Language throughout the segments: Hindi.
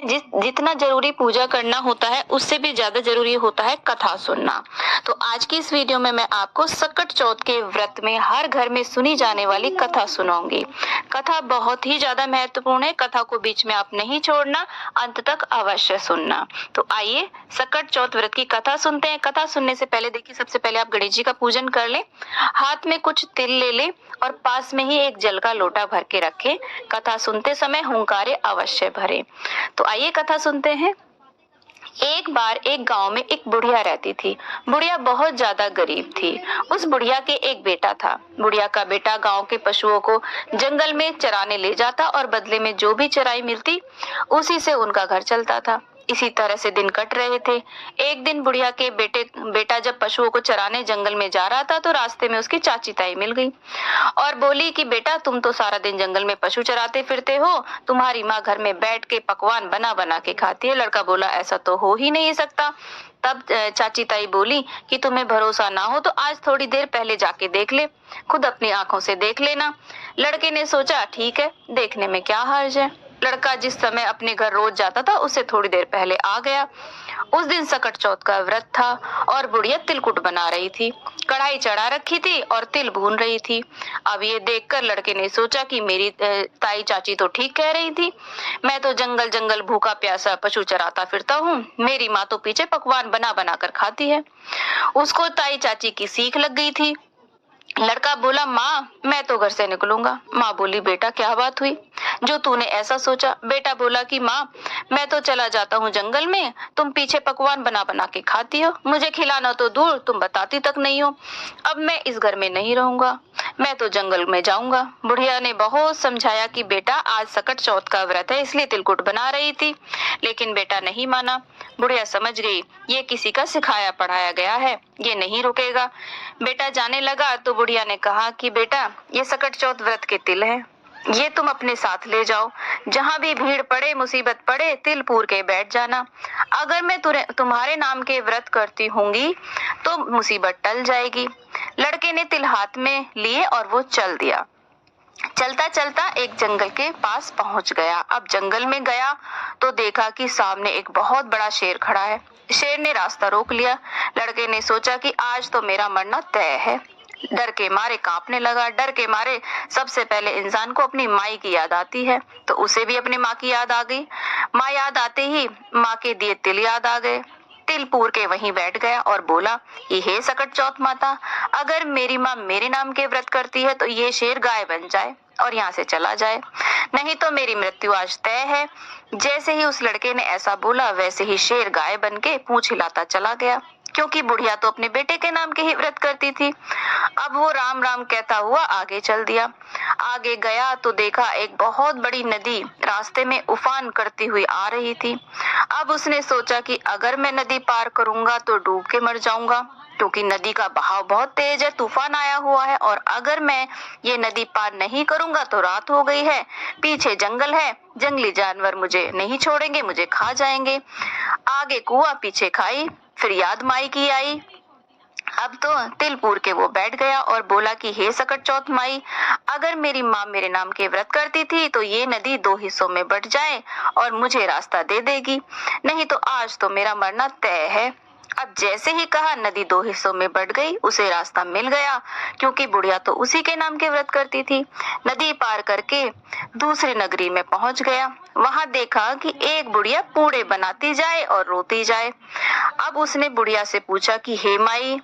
जितना जरूरी पूजा करना होता है उससे भी ज्यादा जरूरी होता है कथा सुनना। तो आज की इस वीडियो में मैं आपको सकट चौथ के व्रत में हर घर में सुनी जाने वाली कथा सुनाऊंगी। कथा बहुत ही ज्यादा महत्वपूर्ण है, कथा को बीच में आप नहीं छोड़ना, अंत तक अवश्य सुनना। तो आइए सकट चौथ व्रत की कथा सुनते हैं। कथा सुनने से पहले देखिए, सबसे पहले आप गणेश जी का पूजन कर लें, हाथ में कुछ तिल ले लें और पास में ही एक जल का लोटा भर के रखें। कथा सुनते समय हुंकारे अवश्य भरें। तो आइए कथा सुनते हैं। एक बार एक गांव में एक बुढ़िया रहती थी। बुढ़िया बहुत ज्यादा गरीब थी। उस बुढ़िया के एक बेटा था। बुढ़िया का बेटा गांव के पशुओं को जंगल में चराने ले जाता और बदले में जो भी चराई मिलती उसी से उनका घर चलता था। इसी तरह से दिन कट रहे थे। एक दिन बुढ़िया के बेटा जब पशुओं को चराने जंगल में जा रहा था तो रास्ते में उसकी चाची ताई मिल गई और बोली कि बेटा, तुम तो सारा दिन जंगल में पशु चराते फिरते हो, तुम्हारी माँ घर में बैठ के पकवान बना बना के खाती है। लड़का बोला, ऐसा तो हो ही नहीं सकता। तब चाची ताई बोली कि तुम्हें भरोसा ना हो तो आज थोड़ी देर पहले जाके देख ले, खुद अपनी आंखों से देख लेना। लड़के ने सोचा, ठीक है, देखने में क्या हर्ज है। लड़का जिस समय अपने घर रोज जाता था उससे थोड़ी देर पहले आ गया। उस दिन सकट चौथ का व्रत था और बुढ़िया तिलकुट बना रही थी। कढ़ाई चढ़ा रखी थी और तिल भून रही थी। अब ये देखकर लड़के ने सोचा कि मेरी ताई चाची तो ठीक कह रही थी, मैं तो जंगल जंगल भूखा प्यासा पशु चराता फिरता हूँ, मेरी माँ तो पीछे पकवान बना बना कर खाती है। उसको ताई चाची की सीख लग गई थी। लड़का बोला, माँ मैं तो घर से निकलूंगा। माँ बोली, बेटा क्या बात हुई जो तूने ऐसा सोचा? बेटा बोला कि माँ, मैं तो चला जाता हूँ जंगल में, तुम पीछे पकवान बना बना के खाती हो, मुझे खिलाना तो दूर तुम बताती तक नहीं हो। अब मैं इस घर में नहीं रहूंगा, मैं तो जंगल में जाऊंगा। बुढ़िया ने बहुत समझाया कि बेटा आज सकट चौथ का व्रत है इसलिए तिलकुट बना रही थी, लेकिन बेटा नहीं माना। बुढ़िया समझ गई ये किसी का सिखाया पढ़ाया गया है, ये नहीं रुकेगा। बेटा जाने लगा तो बुढ़िया ने कहा कि बेटा ये सकट चौथ व्रत के तिल हैं, ये तुम अपने साथ ले जाओ, जहाँ भी भीड़ पड़े मुसीबत पड़े तिल पूर के बैठ जाना। अगर मैं तुम्हारे नाम के व्रत करती होंगी तो मुसीबत टल जाएगी। लड़के ने तिल हाथ में लिए और वो चल दिया। चलता चलता एक जंगल के पास पहुंच गया। अब जंगल में गया तो देखा कि सामने एक बहुत बड़ा शेर खड़ा है। शेर ने रास्ता रोक लिया। लड़के ने सोचा कि आज तो मेरा मरना तय है। डर के मारे कांपने लगा। डर के मारे सबसे पहले इंसान को अपनी माई की याद आती है, तो उसे भी अपनी माँ की याद आ गई। माँ याद आते ही माँ के दिए तिल याद आ गए। तिल पूर के वहीं बैठ गया और बोला कि हे सकट चौथ माता, अगर मेरी माँ मेरे नाम के व्रत करती है तो ये शेर गाय बन जाए और यहाँ से चला जाए, नहीं तो मेरी मृत्यु आज तय है। जैसे ही उस लड़के ने ऐसा बोला वैसे ही शेर गाय बन के पूंछ हिलाता चला गया, क्योंकि बुढ़िया तो अपने बेटे के नाम के ही व्रत करती थी। अब वो राम राम कहता हुआ आगे चल दिया। आगे गया तो देखा एक बहुत बड़ी नदी रास्ते में उफान करती हुई आ रही थी। अब उसने सोचा कि अगर मैं नदी पार करूंगा तो डूब के मर जाऊंगा, क्योंकि नदी का बहाव बहुत तेज है, तूफान आया हुआ है, और अगर मैं ये नदी पार नहीं करूंगा तो रात हो गई है, पीछे जंगल है, जंगली जानवर मुझे नहीं छोड़ेंगे, मुझे खा जाएंगे। आगे कुआं पीछे खाई, फिर याद माई की आई। अब तो तिल पूर के वो बैठ गया और बोला कि हे सकट चौथ माई, अगर मेरी माँ मेरे नाम के व्रत करती थी तो ये नदी 2 हिस्सों में बट जाए और मुझे रास्ता दे देगी, नहीं तो आज तो मेरा मरना तय है। अब जैसे ही कहा नदी 2 हिस्सों में बट गई, उसे रास्ता मिल गया, क्योंकि बुढ़िया तो उसी के नाम के व्रत करती थी। नदी पार करके दूसरी नगरी में पहुंच गया। वहां देखा कि एक बुढ़िया पूड़े बनाती जाए और रोती जाए। अब उसने बुढ़िया से पूछा कि हे माई,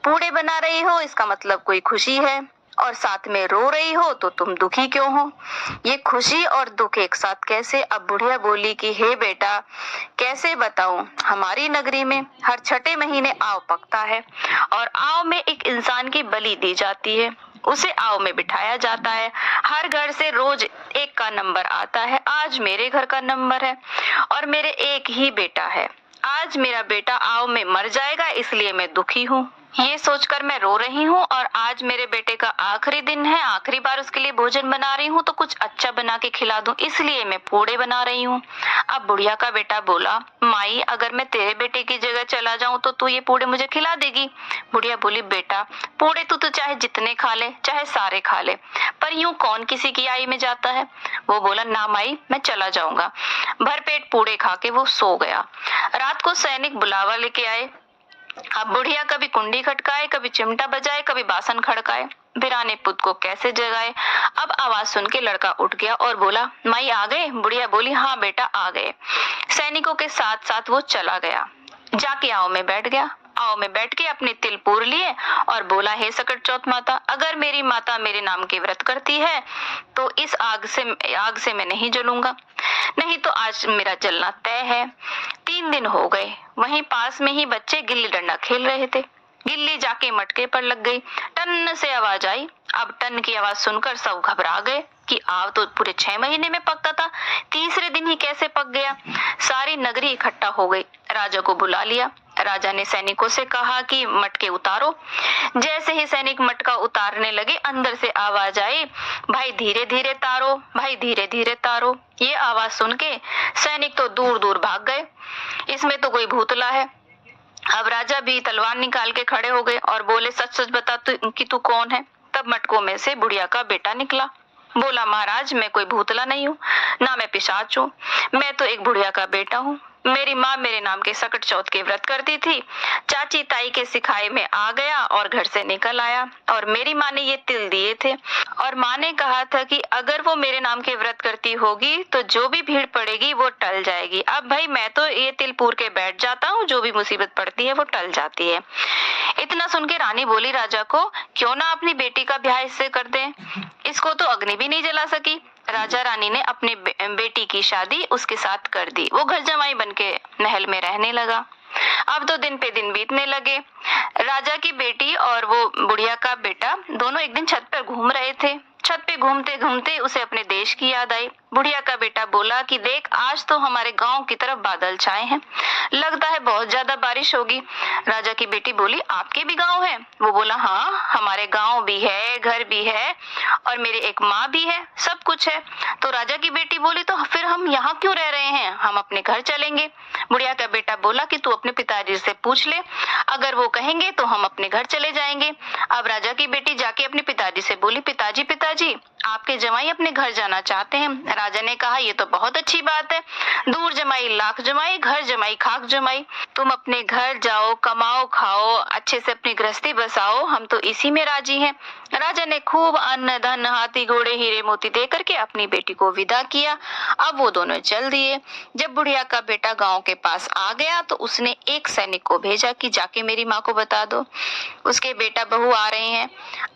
पूड़े बना रही हो इसका मतलब कोई खुशी है, और साथ में रो रही हो तो तुम दुखी क्यों हो? ये खुशी और दुख एक साथ कैसे? अब बुढ़िया बोली कि हे बेटा, कैसे बताऊं, हमारी नगरी में हर छठे महीने आव पकता है और आव में एक इंसान की बलि दी जाती है, उसे आव में बिठाया जाता है। हर घर से रोज एक का नंबर आता है। आज मेरे घर का नंबर है और मेरे एक ही बेटा है। आज मेरा बेटा आव में मर जाएगा, इसलिए मैं दुखी हूँ। ये सोचकर मैं रो रही हूँ और आज मेरे बेटे का आखिरी दिन है, आखिरी बार उसके लिए भोजन बना रही हूँ तो कुछ अच्छा बना के खिला दूं, इसलिए मैं पूड़े बना रही हूँ। अब बुढ़िया का बेटा बोला, माई अगर मैं तेरे बेटे की जगह चला जाऊं तो तू ये पूड़े मुझे खिला देगी? बुढ़िया बोली, बेटा पूड़े तू चाहे जितने खा ले, चाहे सारे खा ले, पर यूं कौन किसी की आई में जाता है? वो बोला, ना माई मैं चला जाऊंगा। भरपेट पूड़े खा के वो सो गया। रात को सैनिक बुलावा लेके आए। अब बुढ़िया कभी कुंडी खटकाए, कभी चिमटा बजाए, कभी बासन खड़काए, वीराने पुत को कैसे जगाए। अब आवाज सुन के लड़का उठ गया और बोला, माई आ गए? बुढ़िया बोली, हाँ बेटा आ गए। सैनिकों के साथ साथ वो चला गया, जाके आओ में बैठ गया। आओ में बैठ के अपने तिल पूर लिए और बोला, हे सकट चौथ माता, अगर मेरी माता मेरे नाम के व्रत करती है तो इस आग से मैं नहीं जलूंगा, नहीं तो आज मेरा जलना तय है। 3 दिन हो गए, वहीं पास में ही बच्चे गिल्ली डंडा खेल रहे थे। गिल्ली जाके मटके पर लग गई, टन से आवाज आई। अब टन की आवाज सुनकर सब घबरा गए कि आव तो पूरे 6 महीने में पकता था, तीसरे दिन ही कैसे पक गया। सारी नगरी इकट्ठा हो गई, राजा को बुला लिया। राजा ने सैनिकों से कहा कि मटके उतारो। जैसे ही सैनिक मटका उतारने लगे, अंदर से आवाज आई, भाई धीरे धीरे तारो, भाई धीरे धीरे तारो। ये आवाज सुन के सैनिक तो दूर दूर भाग गए, इसमें तो कोई भूतला है। अब राजा भी तलवार निकाल के खड़े हो गए और बोले, सच सच बता कि तू कौन है? तब मटकों में से बुढ़िया का बेटा निकला। बोला, महाराज मैं कोई भूतला नहीं हूँ, ना मैं पिशाच हूँ, मैं तो एक बुढ़िया का बेटा हूँ। मेरी माँ मेरे नाम के सकट चौथ के व्रत करती थी, चाची ताई के सिखाए में आ गया और घर से निकल आया, और मेरी माँ ने ये तिल दिए थे और माँ ने कहा था कि अगर वो मेरे नाम के व्रत करती होगी तो जो भी भीड़ पड़ेगी वो टल जाएगी। अब भाई मैं तो ये तिल पूर के बैठ जाता हूँ, जो भी मुसीबत पड़ती है वो टल जाती है। इतना सुन के रानी बोली राजा को, क्यों ना अपनी बेटी का ब्याह इससे कर दें, इसको तो अग्नि भी नहीं जला सकी। राजा रानी ने अपनी बेटी की शादी उसके साथ कर दी। वो घर जमाई बनके महल में रहने लगा। अब तो दिन पे दिन बीतने लगे। राजा की बेटी और वो बुढ़िया का बेटा दोनों एक दिन छत पर घूम रहे थे। छत पे घूमते घूमते उसे अपने देश की याद आई। बुढ़िया का बेटा बोला कि देख, आज तो हमारे गांव की तरफ बादल छाए हैं, लगता है बहुत ज्यादा बारिश होगी। राजा की बेटी बोली, आपके भी गांव है? वो बोला, हाँ हमारे गांव भी है, घर भी है और मेरी एक माँ भी है, सब कुछ है। तो राजा की बेटी बोली, तो फिर हम यहाँ क्यों रह रहे हैं, हम अपने घर चलेंगे। बुढ़िया का बेटा बोला कि तू अपने पिताजी से पूछ ले, अगर वो कहेंगे तो हम अपने घर चले जाएंगे। अब राजा की बेटी जाके अपने पिताजी से बोली, पिताजी पिताजी आपके जमाई अपने घर जाना चाहते हैं। राजा ने कहा, ये तो बहुत अच्छी बात है, दूर जमाई लाख जमाई, घर जमाई खाक जमाई, तुम अपने घर जाओ, कमाओ खाओ, अच्छे से अपनी गृहस्थी बसाओ, हम तो इसी में राजी हैं। राजा ने खूब अन्न धन हाथी घोड़े हीरे मोती दे करके अपनी बेटी को विदा किया। अब वो दोनों चल दिए। जब बुढ़िया का बेटा गांव के पास आ गया तो उसने एक सैनिक को भेजा कि जाके मेरी माँ को बता दो, उसके बेटा बहू आ रहे हैं।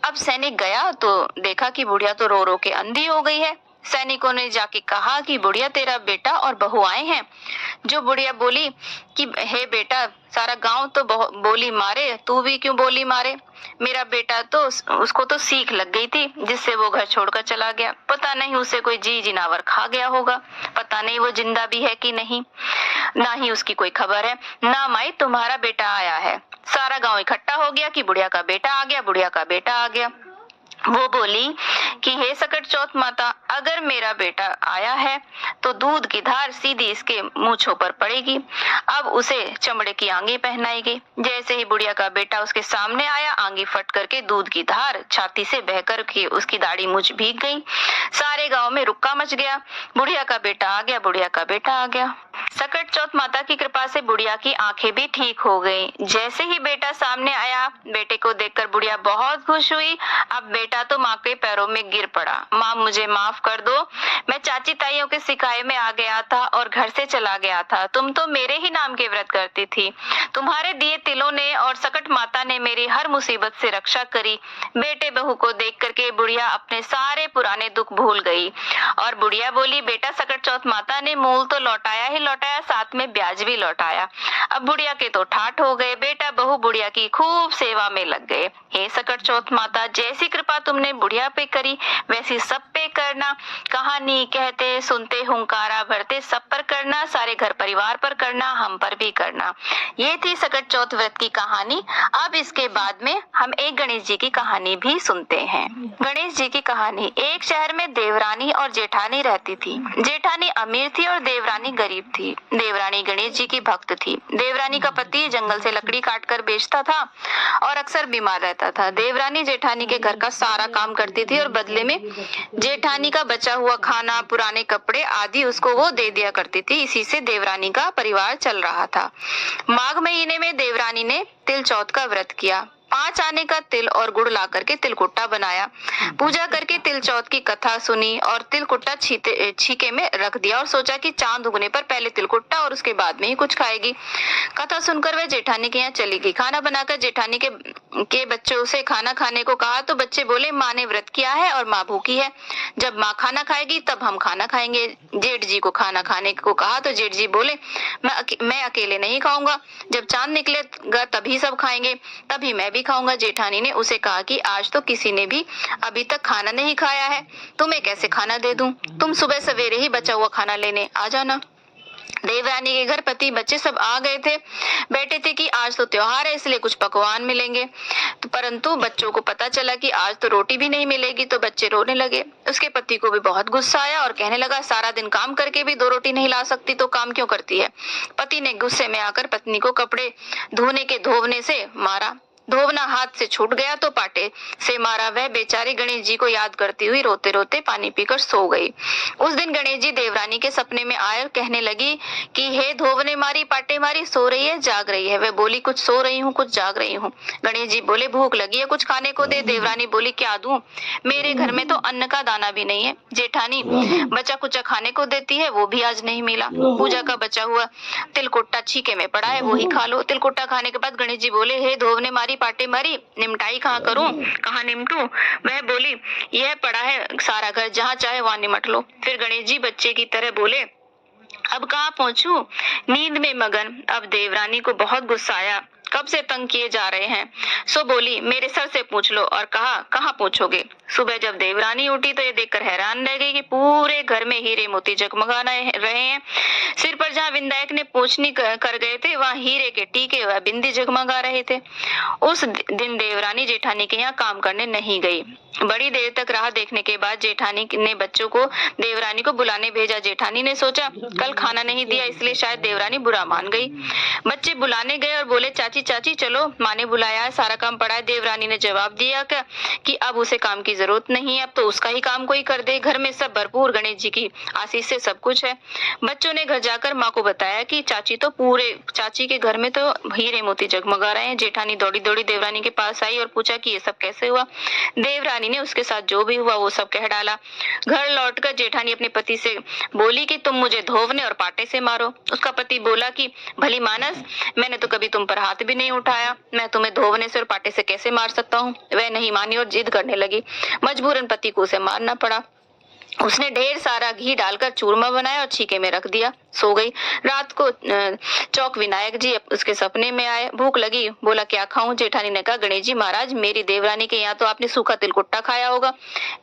अब सैनिक गया तो देखा कि बुढ़िया तो रो रो के अंधी हो गई है। सैनिकों ने जाके कहा कि बुढ़िया तेरा बेटा और बहू आए हैं। जो बुढ़िया बोली कि हे बेटा, सारा गांव तो बोली मारे, तू भी क्यों बोली मारे? मेरा बेटा तो उसको तो सीख लग गई थी जिससे वो घर छोड़कर चला गया, पता नहीं उसे कोई जी जिनावर खा गया होगा, पता नहीं वो जिंदा भी है कि नहीं, ना ही उसकी कोई खबर है। ना माई तुम्हारा बेटा आया है। सारा गांव इकट्ठा हो गया कि बुढ़िया का बेटा आ गया, बुढ़िया का बेटा आ गया। वो बोली कि हे सकट चौथ माता, अगर मेरा बेटा आया है तो दूध की धार सीधी इसके मूंछों पर पड़ेगी। अब उसे चमड़े की आंगी पहनाई गई। जैसे ही बुढ़िया का बेटा उसके सामने आया, आंगी फट करके दूध की धार छाती से बह करके उसकी दाढ़ी मूंछ भीग गई। सारे गांव में रुक्का मच गया। बुढ़िया का बेटा आ गया, बुढ़िया का बेटा आ गया। सकट चौथ माता की कृपा से बुढ़िया की आंखें भी ठीक हो गई। जैसे ही बेटा सामने आया, बेटे को देखकर बुढ़िया बहुत खुश हुई। अब बेटा तो माँ के पैरों में गिर पड़ा, माँ मुझे माफ कर दो, मैं चाची ताइयों के सिखाए में आ गया था और घर से चला गया था। तुम तो मेरे ही नाम के व्रत करती थी, तुम्हारे दिए तिलों ने और सकट माता ने मेरी हर मुसीबत से रक्षा करी। बेटे बहू को देख करके बुढ़िया अपने सारे पुराने दुख भूल गई। और बुढ़िया बोली, बेटा सकट चौथ माता ने मूल तो लौटाया ही लौटाया, लौटाया, साथ में ब्याज भी लौटाया। अब बुढ़िया के तो ठाठ हो गए। बेटा बहू बुढ़िया की खूब सेवा में लग गए। हे सकट चौथ माता, जैसी कृपा तुमने बुढ़िया पे करी वैसी सब पे करना। कहानी कहते सुनते हुंकारा भरते सब पर करना, सारे घर परिवार पर करना, हम पर भी करना। ये थी सकट चौथ व्रत की कहानी। अब इसके बाद में हम एक गणेश जी की कहानी भी सुनते हैं। गणेश जी की कहानी। एक शहर में देवरानी और जेठानी रहती थी। जेठानी अमीर थी और देवरानी गरीब थी। देवरानी गणेश जी की भक्त थी। देवरानी का पति जंगल से लकड़ी काट कर बेचता था और अक्सर बीमार रहता था। देवरानी जेठानी के घर का सारा काम करती थी और बदले में जेठानी का बचा हुआ खाना, पुराने कपड़े आदि उसको वो दे दिया करती थी। इसी से देवरानी का परिवार चल रहा था। माघ महीने में देवरानी ने तिल चौथ का व्रत किया। 5 आने का तिल और गुड़ ला करके तिलकुट्टा बनाया। पूजा करके तिल चौथ की कथा सुनी और तिलकुट्टा छीके में रख दिया और सोचा कि चांद उगने पर पहले तिलकुट्टा और उसके बाद में ही कुछ खाएगी। कथा सुनकर वह जेठानी के यहाँ चली गई। खाना बनाकर जेठानी के बच्चों से खाना खाने को कहा तो बच्चे बोले माँ ने व्रत किया है और माँ भूखी है। जब माँ खाना खाएगी तब हम खाना खाएंगे। जेठ जी को खाना खाने को कहा तो जेठ जी बोले मैं अकेले नहीं खाऊंगा, जब चांद निकलेगा तभी सब खाएंगे, तभी मैं भी खाऊंगा। जेठानी ने उसे कहा कि आज तो किसी ने भी अभी तक खाना नहीं खाया है, तुम्हें कैसे खाना दे दूं? तुम सुबह सवेरे ही बचा हुआ खाना लेने आ जाना। देवरानी के घर पति बच्चे सब आ गए थे। बैठे थे कि आज तो त्योहार है इसलिए कुछ पकवान मिलेंगे, तो परंतु बच्चों को पता चला कि आज तो रोटी भी नहीं मिलेगी, तो बच्चे रोने लगे। उसके पति को भी बहुत गुस्सा आया और कहने लगा सारा दिन काम करके भी 2 रोटी नहीं ला सकती तो काम क्यों करती है? पति ने गुस्से में आकर पत्नी को कपड़े धोने के धोवने से मारा। धोवना हाथ से छूट गया तो पाटे से मारा। वह बेचारी गणेश जी को याद करती हुई रोते रोते पानी पीकर सो गई। उस दिन गणेश जी देवरानी के सपने में आए और कहने लगी कि हे धोवने मारी पाटे मारी, सो रही है जाग रही है? वह बोली कुछ सो रही हूँ कुछ जाग रही हूँ। गणेश जी बोले भूख लगी है, कुछ खाने को दे। देवरानी बोली क्या दूं, मेरे घर में तो अन्न का दाना भी नहीं है। जेठानी बचा कुचा खाने को देती है, वो भी आज नहीं मिला। पूजा का बचा हुआ तिलकुट्टा छीके में पड़ा है, वो ही खा लो। तिलकुट्टा खाने के बाद गणेश जी बोले हे धोवने मारी पाटे मारी, निमटाई कहाँ करूं, कहाँ निमटूं? वह बोली यह पड़ा है सारा घर, जहाँ चाहे वहां निमट लो। फिर गणेश जी बच्चे की तरह बोले अब कहाँ पहुंचूं? नींद में मगन। अब देवरानी को बहुत गुस्सा आया, कब से तंग किए जा रहे हैं। सो बोली मेरे सर से पूछ लो और कहा कहाँ पूछोगे। सुबह जब देवरानी उठी तो ये देखकर हैरान रह गई कि पूरे घर में हीरे मोती जगमगा रहे हैं। सिर पर जहाँ विनायक ने पोंछनी कर गए थे वहाँ हीरे के टीके व बिंदी जगमगा रहे थे। उस दिन देवरानी जेठानी के यहाँ काम करने नहीं गई। बड़ी देर तक राह देखने के बाद जेठानी ने बच्चों को देवरानी को बुलाने भेजा। जेठानी ने सोचा कल खाना नहीं दिया इसलिए शायद देवरानी बुरा मान गई। बच्चे बुलाने गए और बोले चाची चाची चलो, माँ ने बुलाया है, सारा काम पड़ा है। देवरानी ने जवाब दिया कि अब उसे काम की जरूरत नहीं है, अब तो उसका ही काम कोई कर दे। घर में सब भरपूर, गणेश जी की आशीष से सब कुछ है। बच्चों ने घर जाकर माँ को बताया कि चाची के घर में तो हीरे मोती जगमगा रहे हैं। जेठानी दौड़ी दौड़ी देवरानी के पास आई और पूछा कि ये सब कैसे हुआ। देवरानी ने उसके साथ जो भी हुआ वो सब कह डाला। घर लौटकर जेठानी अपने पति से बोली कि तुम मुझे धोवने और पाटे से मारो। उसका पति बोला कि भली मानस, मैंने तो कभी तुम पर हाथ भी नहीं उठाया, मैं तुम्हें धोवने से और पाटे से कैसे मार सकता हूँ। वह नहीं मानी और जिद करने लगी। मजबूरन पति को उसे मारना पड़ा। उसने ढेर सारा घी डालकर चूरमा बनाया और छीके में रख दिया, सो गई। रात को चौक विनायक जी उसके सपने में आए। भूख लगी, बोला क्या खाऊं। जेठानी ने कहा गणेश जी महाराज मेरी देवरानी के यहाँ तो आपने सूखा तिलकुट्टा खाया होगा,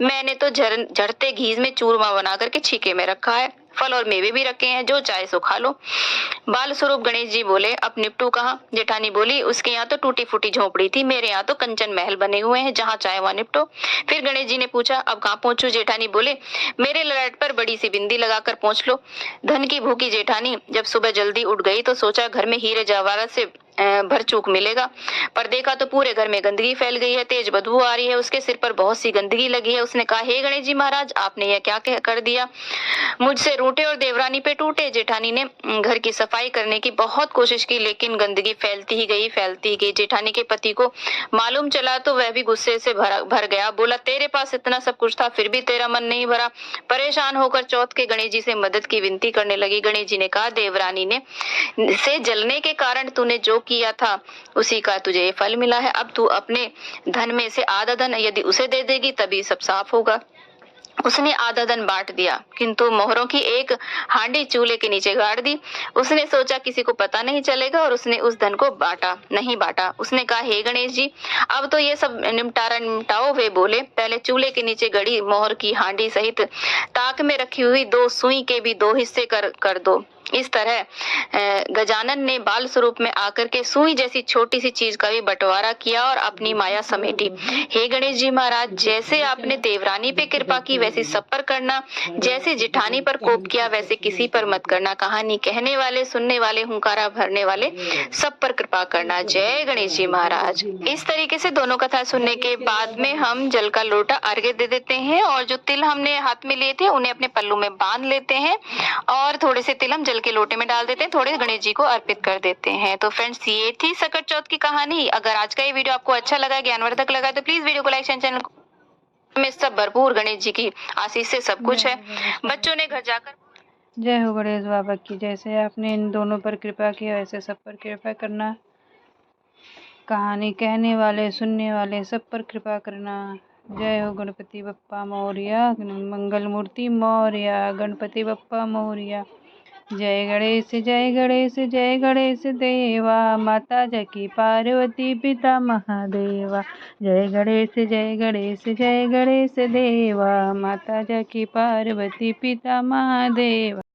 मैंने तो झड़ते घी में चूरमा बना करके छीके में रखा है, फल और मेवे भी रखे हैं, जो चाहे सो खा लो। बाल स्वरूप गणेश जी बोले अब निपटू कहाँ। जेठानी बोली उसके यहाँ तो टूटी फूटी झोपड़ी थी, मेरे यहाँ तो कंचन महल बने हुए हैं, जहाँ चाहे वहां निपटो। फिर गणेश जी ने पूछा अब कहाँ पहुंचू। जेठानी बोले मेरे ललाट पर बड़ी सी बिंदी लगाकर पहुंच लो। धन की भूखी जेठानी जब सुबह जल्दी उठ गई तो सोचा घर में हीरे जवाहरात से भर चूक मिलेगा, पर देखा तो पूरे घर में गंदगी फैल गई है, तेज बदबू आ रही है, उसके सिर पर बहुत सी गंदगी लगी है। उसने कहा हे गणेश जी महाराज आपने यह क्या कर दिया, मुझसे रूठे और देवरानी पे टूटे। जेठानी ने घर की सफाई करने की बहुत कोशिश की लेकिन गंदगी फैलती ही गई। जेठानी के पति को मालूम चला तो वह भी गुस्से से भर गया। बोला तेरे पास इतना सब कुछ था फिर भी तेरा मन नहीं भरा। परेशान होकर चौथ के गणेश जी से मदद की विनती करने लगी। गणेश जी ने कहा देवरानी ने से जलने के कारण तूने जो किया था उसी का तुझे ये फल मिला है। अब तू अपने धन में से आधा धन यदि उसे दे देगी तभी सब साफ होगा। उसने आधा धन बांट दिया, किंतु मोहरों की एक हांडी चूल्हे के नीचे गाड़ दी। उसने सोचा किसी को पता नहीं चलेगा और उसने उस धन को नहीं बांटा। उसने कहा, हे गणेश जी, अब तो ये सब निपटारा निपटाओ। वे बोले, पहले चूल्हे के नीचे गड़ी मोहर की हांडी सहित ताक में रखी हुई 2 सुई के भी 2 हिस्से कर दो। इस तरह गजानन ने बाल स्वरूप में आकर के सुई जैसी छोटी सी चीज का भी बंटवारा किया और अपनी माया समेटी। हे गणेश जी महाराज, जैसे आपने देवरानी पे कृपा की वैसे सब पर करना, जैसे जिठानी पर कोप किया वैसे किसी पर मत करना। कहानी कहने वाले, सुनने वाले, हुंकारा भरने वाले सब पर कृपा करना। जय गणेश जी महाराज। इस तरीके से दोनों कथा सुनने के बाद में हम जल का लोटा अर्घ्य दे देते हैं और जो तिल हमने हाथ में लिए थे उन्हें अपने पल्लू में बांध लेते हैं और थोड़े से तिल हम जल के लोटे में डाल देते हैं, थोड़े गणेश जी को अर्पित कर देते हैं। तो फ्रेंड्स, ये थी सकट चौथ की कहानी। अगर आज का ये वीडियो आपको अच्छा लगा, ज्ञानवर्धक लगा, तो प्लीज वीडियो को लाइक शेयर, चैनल में सब भरपूर गणेश जी की आशीष से सब कुछ है। बच्चों ने घर जाकर जय हो गणेश बाबा की। जैसे आपने इन दोनों पर कृपा किया वैसे सब पर कृपा करना। कहानी कहने वाले, सुनने वाले सब पर कृपा करना। जय हो गणपति बप्पा मोरया, मंगल मूर्ति मोरया, गणपति बप्पा मोरया। जय गणेश, जय गणेश, जय गणेश देवा, माता जकी पार्वती पिता महादेवा। जय गणेश, जय गणेश, जय गणेश देवा, माता जकी पार्वती पिता महादेवा।